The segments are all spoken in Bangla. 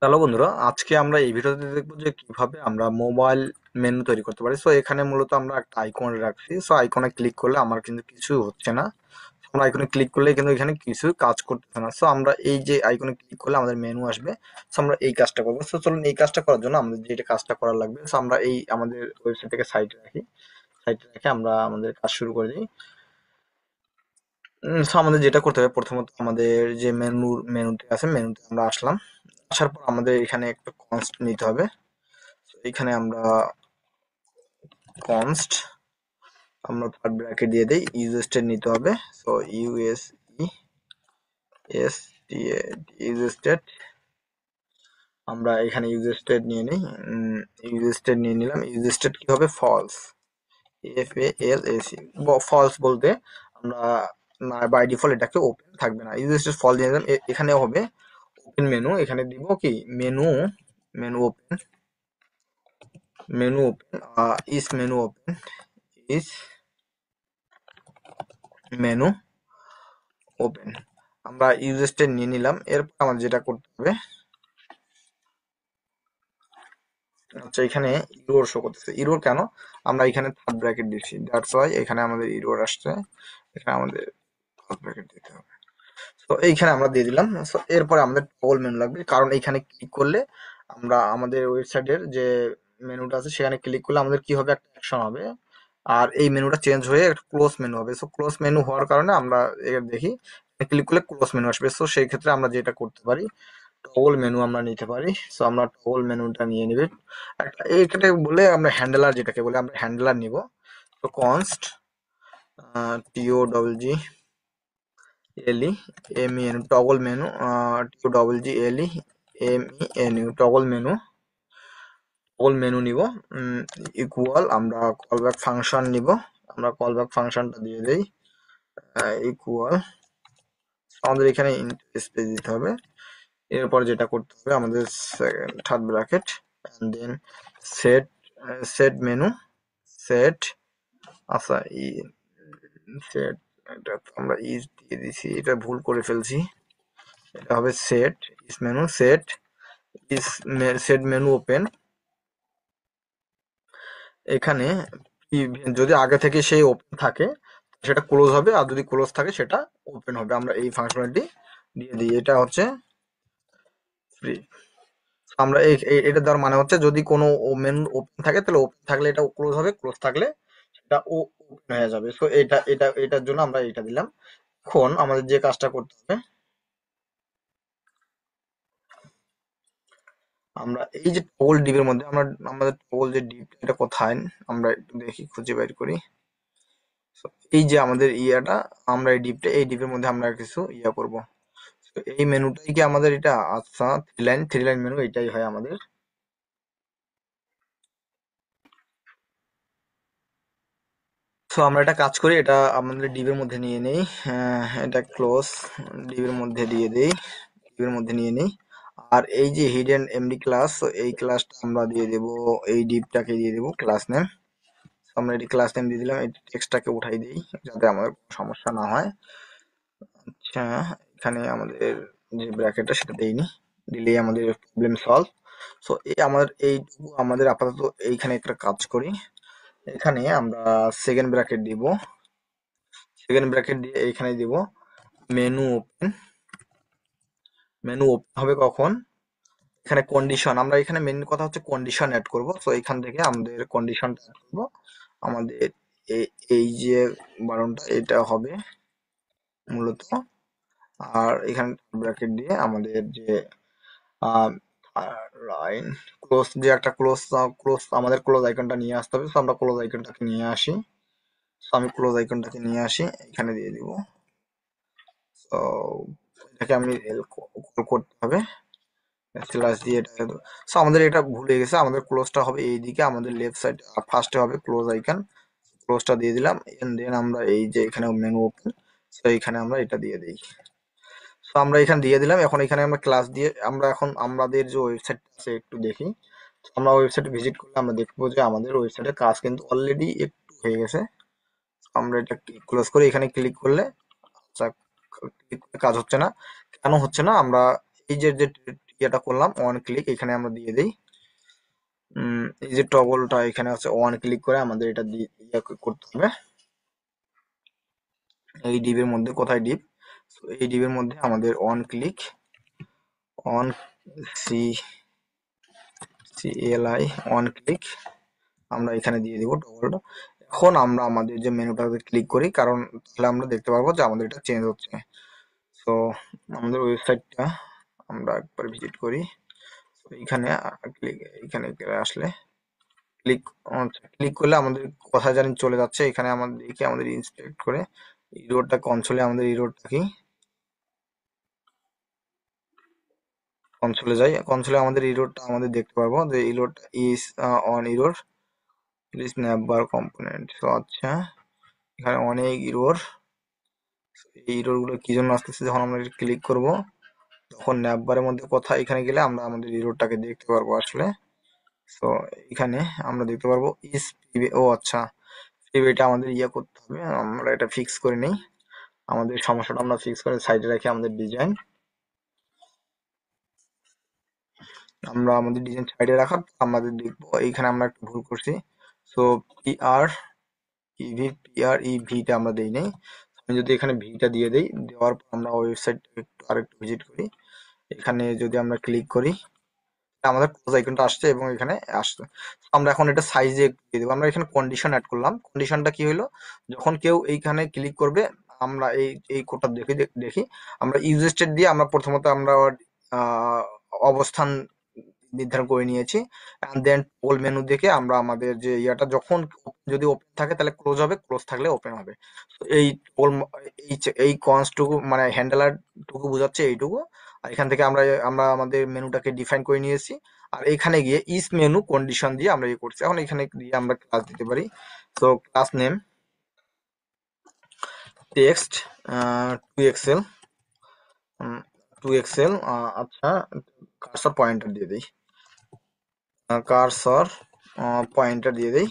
হ্যালো বন্ধুরা, আজকে আমরা এই ভিডিওতে দেখবো যে কিভাবে আমরা মোবাইল মেনু তৈরি করতে পারি। এখানে মূলত আমরা একটা আইকন রাখছি। আইকনে ক্লিক করলে আমার কিন্তু কিছু হচ্ছে না। আমরা আইকনে ক্লিক করলে কিন্তু এখানে কিছু কাজ করতেছে না। আমরা এই যে আইকনে ক্লিক করলে আমাদের মেনু আসবে। আমরা এই কাজটা করবো। চলুন এই কাজটা করার জন্য আমাদের যেটা কাজটা করার লাগবে, আমরা এই আমাদের ওয়েবসাইট থেকে সাইটে রাখি। সাইটে রেখে আমরা আমাদের কাজ শুরু করে দিই। আমাদের যেটা করতে হবে, প্রথমত আমাদের যে মেনুতে আছে, মেনুতে আমরা আসলাম। আসার পর আমাদের এখানে একটা কনস্ট নিতে হবে। এখানে আমরা কনস্ট আমরা থার্ড ব্র্যাকেট দিয়ে দেই, ইউজ স্টেট নিতে হবে। ইউএস ই এস টি এ ইউজ স্টেট আমরা এখানে ইউজ স্টেট নিয়ে নিই। ইউজ স্টেট নিয়ে নিলাম। ইউজ স্টেট কি হবে? False, FALS। ফলস বলতে আমরা না, বাই ডিফল্ট এটাকে ওপেন থাকবে না। ইউজ স্টেট ফল দিয়ে দিলাম। এখানে হবে ওপেন মেনু। এখানে দিব কি menu, menu open, menu open, is menu open, is menu open. আমরা ইউজ স্টেট নিয়ে নিলাম। এরপর আমাদের যেটা করতে হবে, আচ্ছা এখানে ইরোর শো করতেছে। ইরোর কেন? আমরা এখানে থার্ড ব্র্যাকেট দিচ্ছি, দ্যাটস ওয়াই এখানে আমাদের ইরোর আসছে। এখানে আমাদের থার্ড ব্র্যাকেট দিতে হবে। এইখানে আমরা দিয়ে দিলাম। এরপরে আমাদের টগল মেনু লাগবে, কারণ এইখানে ক্লিক করলে আমরা আমাদের ওয়েবসাইটের যে মেনুটা আছে সেখানে ক্লিক করলে আমাদের কি হবে, একটা অ্যাকশন হবে। আর এই মেনুটা চেঞ্জ হয়ে একটা ক্লোজ মেনু হবে। ক্লোজ মেনু হওয়ার কারণে আমরা এর দেখি ক্লিক করলে ক্লোজ মেনু আসবে। সেই ক্ষেত্রে আমরা যেটা করতে পারি, টগল মেনু আমরা নিতে পারি। আমরা টগল মেনুটা নিয়ে নিবে। এইটাকে বলে আমরা হ্যান্ডেলার, যেটাকে বলে আমরা হ্যান্ডেলার নিব। Const TOGGLE MENU toggle menu, TOGGLE MENU toggle menu নিব। ইকুয়াল আমরা কলব্যাক ফাংশন নিব। আমরা কলব্যাক ফাংশনটা দিয়ে দেই ইকুয়াল। আমাদের এখানে স্পেস দিতে হবে। এরপর যেটা করতে হবে, আমাদের third bracket and then set, set menu, set, আচ্ছা সেট, এটা তো আমরা ইজ দিয়ে দিছি, এটা ভুল করে ফেলছি। এটা হবে সেট ইস মেনু, সেট ইস, সেট মেনু ওপেন। এখানে যদি আগে থেকে সেই ওপেন থাকে সেটা ক্লোজ হবে, আর যদি ক্লোজ থাকে সেটা ওপেন হবে। আমরা এই ফাংশনালিটি দিয়ে দিই। এটা হচ্ছে ফ্রি। আমরা এটা দেওয়ার মানে হচ্ছে, যদি কোনো মেনু ওপেন থাকে তাহলে ওপেন থাকলে এটা ক্লোজ হবে, ক্লোজ থাকলে সেটা ওপেন হয়ে যাবে। এটার জন্য আমরা এটা দিলাম। এখন আমাদের যে কাজটা করতে হবে, আমরা এই যে টগল ডিপের মধ্যে আমরা আমাদের টগল যে ডিপ, এটা কোথায় আমরা একটু দেখি, খুঁজে বের করি। So, এই যে আমাদের ইয়াটা, আমরা এই ডিপটা, এই ডিপের মধ্যে আমরা কিছু ইয়া করব। এই মেনুটাই কি আমাদের এটা? আচ্ছা, থ্রি লাইন মেনু এটাই হয় আমাদের। আমরা এটা কাজ করি, এটা আমাদের ডিবের মধ্যে নিয়ে নেই। এটা ক্লোজ, ডিবের মধ্যে দিয়ে দেই, ডিবের মধ্যে নিয়ে নেই। আর এই যে হিডেন এমডি ক্লাস, এই ক্লাসটা আমরা দিয়ে দেব, এই ডিপটাকে দিয়ে দেব ক্লাস নেম। আমরা এটি ক্লাস নেম দিয়ে দিলাম। এই টেক্সটটাকে উঠাই দিই যাতে আমাদের কোনো সমস্যা না হয়। আচ্ছা, এখানে আমাদের যে ব্র্যাকেটটা সেটা দেইনি, দিলেই আমাদের প্রবলেম সলভ। এই আমাদের এইটুকু আমাদের আপাতত এইখানে একটা কাজ করি। এখানে আমরা সেকেন্ড ব্র্যাকেট দিব। সেকেন্ড ব্র্যাকেট দিয়ে এইখানে দিব মেনু ওপেন। মেনু ওপেন হবে কখন? এখানে কন্ডিশন, আমরা এখানে মেন কথা হচ্ছে কন্ডিশন অ্যাড করব। এখান থেকে আমাদের কন্ডিশনটা অ্যাড করব। আমাদের এই যে বারণটা, এটা হবে মূলত। আর এখানে ব্র্যাকেট দিয়ে আমাদের যে লাইন ক্লোজ, যে একটা ক্লোজ, ক্লোজ আমাদের ক্লোজ আইকনটা নিয়ে আসতে হবে। আমরা ক্লোজ আইকনটাকে নিয়ে আসি। আমি ক্লোজ আইকনটাকে নিয়ে আসি, এখানে দিয়ে দিব। তো এটাকে আমি কল করতে হবে স্ল্যাশ দিয়ে। এটা আমাদের এটা ভুল হয়ে গেছে। আমাদের ক্লোজটা হবে এইদিকে, আমাদের লেফট সাইড ফার্স্টে হবে ক্লোজ আইকন। ক্লোজটা দিয়ে দিলাম। দেন আমরা এই যে এখানে মেনু ওপেন, এখানে আমরা এটা দিয়ে দিই। আমরা এখানে দিয়ে দিলাম। এখন এখানে আমরা ক্লাস দিয়ে আমরা এখন আমাদের যে ওয়েবসাইট আছে একটু দেখি। আমরা ওয়েবসাইটে ভিজিট করলে আমরা দেখবো যে আমাদের ওয়েবসাইটের কাজ কিন্তু অলরেডি একটু হয়ে গেছে। আমরা এটা ক্লোজ করে এখানে ক্লিক করলে, আচ্ছা, ক্লিক করে কাজ হচ্ছে না। কেন হচ্ছে না? আমরা এই যে ইয়েটা করলাম ওয়ান ক্লিক, এখানে আমরা দিয়ে দিই এই যে টগলটা এখানে আছে, ওয়ান ক্লিক করে আমাদের এটা দিয়ে করতে হবে এই ডিপের মধ্যে। কোথায় ডিপ? এই ডিপের মধ্যে আমাদের one click, on C CLI one click আমরা এখানে দিয়ে দিব টগলটা। এখন আমরা আমাদের যে মেনুটাতে ক্লিক করি, কারণ তাহলে আমরা দেখতে পারবো যে আমাদের এটা চেঞ্জ হচ্ছে। সো আমাদের ওয়েবসাইটটা আমরা একবার ভিজিট করি। এইখানে ক্লিক, এখানে আসলে ক্লিক ক্লিক করলে আমাদের কোথায় জানি চলে যাচ্ছে। এখানে আমাদের দেখি, আমাদের ইন্সপেক্ট করে ইরোডটা কনসোলে, আমাদের ইরোডটা কি কনসোলে যাই, কনসোলে আমাদের ইরোডটা আমাদের দেখতে পারবো যে ইরোডটা is on error is navbar component. তো আচ্ছা, এখানে অনেক ইরোর, এই ইরোর গুলো কি জন্য আসতেছে, যখন আমরা ক্লিক করব তখন ন্যাভবারের মধ্যে কোথায়, এখানে গেলে আমরা আমাদের ইরোরটাকে দেখতে পারবো আসলে। তো এখানে আমরা দেখতে পারবো ইজ, ও আচ্ছা, এটা আমাদের ইয়ে করতে হবে, আমরা এটা ফিক্স করে নেই। আমাদের সমস্যাটা আমরা ফিক্স করে সাইডে রাখি আমাদের ডিজাইন, আমরা আমাদের ডিজাইন সাইডে রাখার পর আমাদের দেখবো এইখানে আমরা একটু ভুল করছি। সো পিআর ই ভিটা আমরা দেই নাই, আমি যদি এখানে ভিটা দিয়ে দেই, দেওয়ার পর আমরা ওয়েবসাইট একটু আরেকটু ভিজিট করি, এখানে যদি আমরা ক্লিক করি আমাদের ক্লোজ আইকনটা আসছে এবং এখানে আসছে। আমরা এখন এটা সাইজে দিয়ে দেবো। আমরা এখানে কন্ডিশন অ্যাড করলাম। কন্ডিশনটা কি হলো, যখন কেউ এইখানে ক্লিক করবে, আমরা এই এই কোডটা দেখি দেখি আমরা ইউজ স্টেট দিয়ে আমরা প্রথমত আমরা অবস্থান নির্ধারণ করে নিয়েছি। এন্ড দেন টোল মেনু দেখে আমরা আমাদের যে ইয়াটা যখন যদি ওপেন থাকে তাহলে ক্লোজ হবে, ক্লোজ থাকলে ওপেন হবে। তো এই টোল এই কনসটুকু মানে হ্যান্ডেলার টুকু বোঝাচ্ছে এইটুকু। আর এখান থেকে আমরা আমরা আমাদের মেনুটাকে ডিফাইন করে নিয়েছি। আর এখানে গিয়ে ইস মেনু কন্ডিশন দিয়ে আমরা ইয়ে করছি। এখন এখানে দিয়ে আমরা ক্লাস দিতে পারি। তো class name text to Excel, to Excel, আচ্ছা কার্সর পয়েন্টার দিয়ে দিই, কার্সর পয়েন্টার দিয়ে দিই,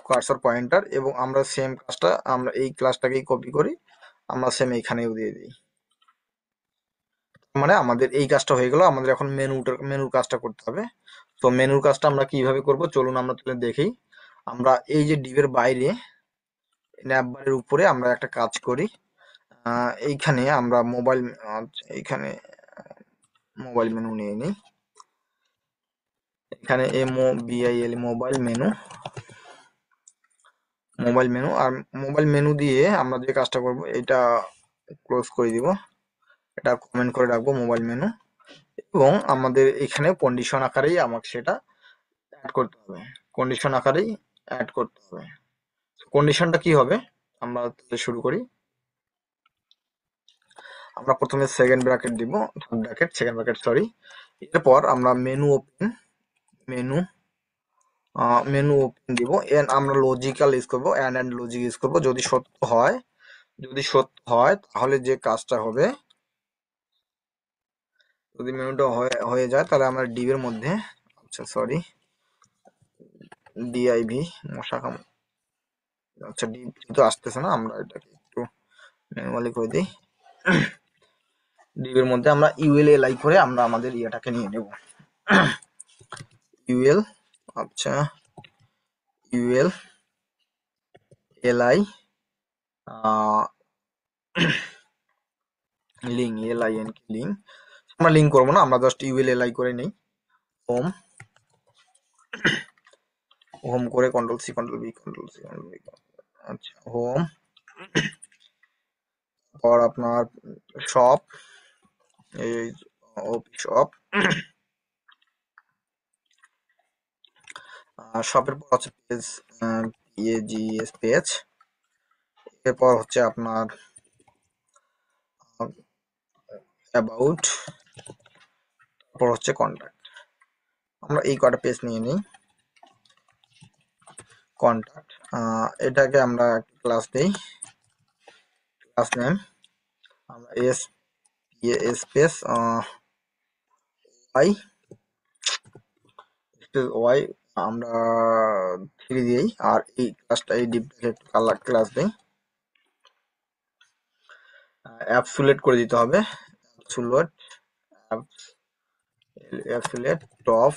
কার্সর পয়েন্টার। এবং আমরা সেম কাজটা আমরা এই ক্লাসটাকেই কপি করি, আমরা সেম এইখানেও দিয়ে দিই। মানে আমাদের এই কাজটা হয়ে গেল। আমাদের এখন মেনুর কাজটা করতে হবে। তো মেনুর কাজটা আমরা কিভাবে করব চলুন আমরা তাহলে দেখি। আমরা এই যে ডিভের বাইরে ন্যাভবারের উপরে আমরা একটা কাজ করি, এইখানে আমরা মোবাইল, এইখানে মোবাইল মেনু নিয়ে নিই, এখানে MOBIL mobile menu, mobile menu. আর মোবাইল মেনু দিয়ে আমরা যে কাজটা করব এটা ক্লোজ করে দিব, এটা কমেন্ট করে রাখবো মোবাইল মেনু। এবং আমাদের এখানে কন্ডিশন আকারেই আমাকে সেটা অ্যাড করতে হবে, কন্ডিশন আকারেই অ্যাড করতে হবে। কন্ডিশনটা কি হবে আমরা তাহলে শুরু করি। আমরা প্রথমে সেকেন্ড ব্র্যাকেট দিব, ব্র্যাকেট সেকেন্ড ব্র্যাকেট সরি। এরপর আমরা menu open, menu menu open দিব, এন্ড আমরা লজিক্যাল ইউজ করবো, এন্ড লজিক ইউজ করবো। যদি সত্য হয়, যদি সত্য হয় তাহলে যে কাজটা হবে, যদি মেনুটা হয়ে যায় তাহলে আমরা ডিভ এর মধ্যে, আচ্ছা সরি ডিআইভি মশা কাম, আচ্ছা ডিভ তো আসতেছে না, আমরা এটাকে একটু ম্যানুয়ালি করে দিই। ডিভ এর মধ্যে আমরা ULLI করে আমরা আমাদের ইয়েটাকে নিয়ে নেব, ইউএল, আচ্ছা ULLI লিঙ্ক, LIN কি লিঙ্ক, আমরা লিঙ্ক করবো না, আমরা জাস্ট ULLI করে নেই। হোম, হোম করে control C control B control C control B, আচ্ছা হোম, পর আপনার শপ, এই ওপি শপ, শপের পর হচ্ছে পেজ, PAGS পেজ, এরপর হচ্ছে আপনার অ্যাবাউট, তারপর হচ্ছে কন্ট্যাক্ট। আমরা এই কটা পেজ নিয়ে নিই। কন্ট্যাক্ট, এটাকে আমরা ক্লাস দেই, ক্লাস নেম আমরা স্পেস ওয়াই, স্পেস ওয়াই আমরা 3 দিই। আর এই ক্লাসটা এই ডিপটাকে একটু কালার ক্লাস দেই, অ্যাবসুলেট করে দিতে হবে, absolute select top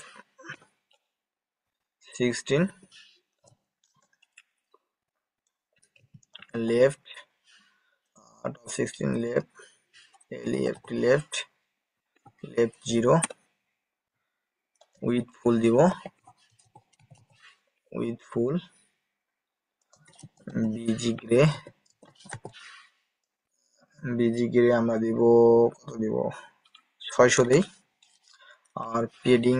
16 left, top 16 left, left 0 with full দিব, with full বিজি গ্রে আমরা দিব কত দিব 600 দেই, আর পেডিং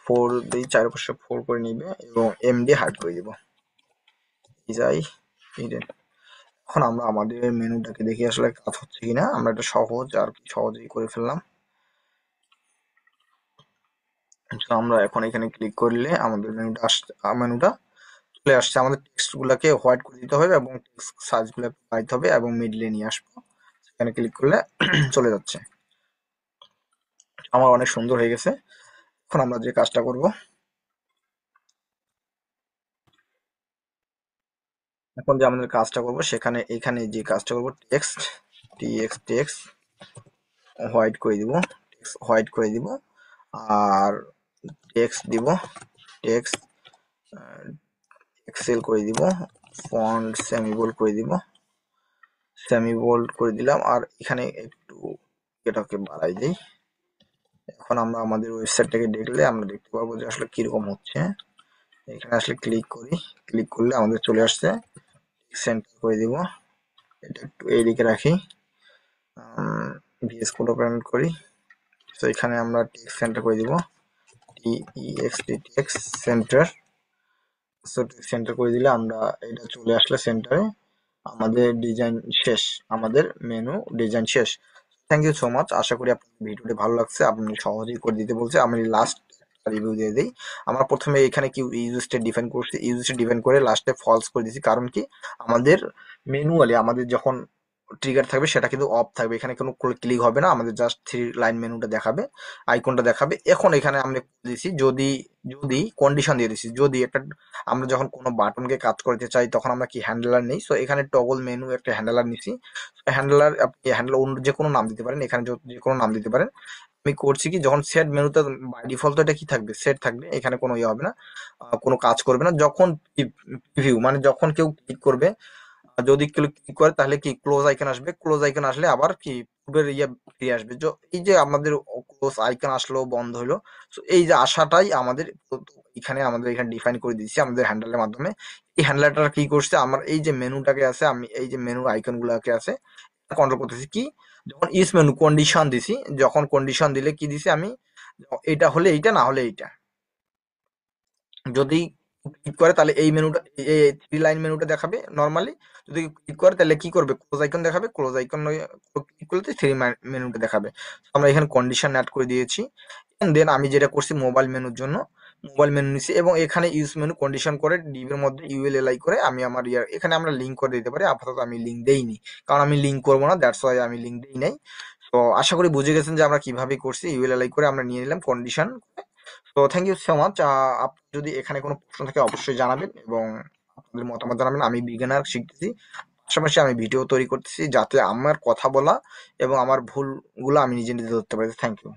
4 দেই, চারপাশে 4 করে নিবে এবং এমডি হার্ড করে দিব। যাই এখন আমরা আমাদের মেনুটাকে দেখি আসলে কাজ হচ্ছে কিনা। আমরা এটা সহজ আর কি সহজেই করে ফেললাম। আমরা এখন এখানে ক্লিক করলে আমাদের মেনুটা চলে আসছে। আমাদের টেক্সট গুলাকে হোয়াইট করে দিতে হবে এবং টেক্সট সাইজ গুলাকে বাড়াইতে হবে এবং মিডলে নিয়ে আসবো। এখানে ক্লিক করলে চলে যাচ্ছে। আমার অনেক সুন্দর হয়ে গেছে। এখন আমরা যে কাজটা করব, সেখানে এখানে যে কাজটা করব, টেক্সট হোয়াইট করে দিব, আর টেক্সট দিব, টেক্সট এক্সেল করে দিব, ফন্ট সেমিবোল্ড করে দিলাম, আর এখানে একটু এটাকে বাড়াই দিই। এখন আমরা আমাদের ওয়েবসাইটটাকে দেখলে আমরা দেখতে পাবো যে আসলে কিরকম হচ্ছে। এখানে আসলে ক্লিক করলে আমাদের চলে আসছে। সেন্টার করে দিব, এটা একটু এইদিকে রাখি, ভিএস কোড ওপেন করি। তো এখানে আমরা টেক্সট সেন্টার করে দিব, টেক্সট সেন্টার করে দিলে আমরা এটা চলে আসলে সেন্টারে। আমাদের ডিজাইন শেষ, আমাদের মেনু ডিজাইন শেষ। Thank you so much. আশা করি আপনার ভিডিওটি ভালো লাগছে। আপনি সহজেই করে দিতে বলছে। আমি লাস্ট রিভিউ দিয়ে দিই। আমরা প্রথমে এখানে কি ইউজ স্টেট ডিফাইন করছি, ইউজ স্টেট ডিফাইন করে লাস্টে ফলস করে দিয়েছি। কারণ কি, আমাদের ম্যানুয়ালি আমাদের যখন ট্রিগার থাকবে সেটা কিন্তু অফ থাকবে, এখানে কোনো ক্লিক হবে না, আমাদের জাস্ট 3 লাইন মেনুটা দেখাবে, আইকনটা দেখাবে। এখন এখানে আমরা দিয়েছি যদি যদি কন্ডিশন দিয়ে দিয়েছি, যদি একটা আমরা যখন কোনো বাটনকে কাজ করতে চাই তখন আমরা কি হ্যান্ডলার নেই। সো এখানে টগল মেনু একটা হ্যান্ডলার নিছি। হ্যান্ডলার আপনি হ্যান্ডলার অন্য যে কোনো নাম দিতে পারেন, এখানে যে কোনো নাম দিতে পারেন। আমি করছি কি, যখন সেট মেনুতে বাই ডিফল্ট এটা কি থাকবে, সেট থাকবে, এখানে কোনো ইয়ে হবে না, কোনো কাজ করবে না। যখন প্রিভিউ মানে যখন কেউ ক্লিক করবে, যদি ক্লিক করে তাহলে কি ক্লোজ আইকন আসবে, ক্লোজ আইকন আসলে আবার কি পূর্বের ইয়ে ফিরে আসবে। এই যে আমাদের ক্লোজ আইকন আসলো, বন্ধ হলো, তো এই যে আশাটাই আমাদের এখানে ডিফাইন করে দিয়েছি আমাদের হ্যান্ডেলের মাধ্যমে। এই হ্যান্ডেলটা কি করছে, আমার এই যে মেনুটাকে আছে, আমি এই যে মেনুর আইকন গুলাকে আছে কন্ট্রোল করতেছি। কি, যখন ইস মেনু কন্ডিশন দিছি, যখন কন্ডিশন দিলে কি দিছি আমি, এটা হলে এইটা, না হলে এইটা। যদি ক্লিক করে তাহলে এই মেনুটা, এই 3 লাইন মেনুটা দেখাবে নরমালি। যদি ক্লিক করে তাহলে কি করবে, ক্লোজ আইকন দেখাবে, ক্লোজ আইকন ক্লিক করলে 3 মেনুটা দেখাবে। আমরা এখানে কন্ডিশন অ্যাড করে দিয়েছি। দেন আমি যেটা করছি, মোবাইল মেনুর জন্য মোবাইল মেনু নিছি এবং এখানে ইউজ মেনু কন্ডিশন করে ডিভ এর মধ্যে ইউএলএলআই করে আমি আমার এখানে আমরা লিঙ্ক করে দিতে পারি। আপাতত আমি লিঙ্ক দেইনি, কারণ আমি লিঙ্ক করবো না, দ্যাটস ওয়াই আমি লিঙ্ক দেই নাই। তো আশা করি বুঝে গেছেন যে আমরা কিভাবে করছি। ইউএলএলআই করে আমরা নিয়ে নিলাম কন্ডিশন। তো থ্যাংক ইউ সো মাচ। আপনি যদি এখানে কোনো প্রশ্ন থাকে অবশ্যই জানাবেন এবং আপনাদের মতামত জানাবেন। আমি বিগিনার শিখতেছি, পাশাপাশি আমি ভিডিও তৈরি করতেছি যাতে আমার কথা বলা এবং আমার ভুলগুলো আমি নিজে নিজে ধরতে পারি। Thank you.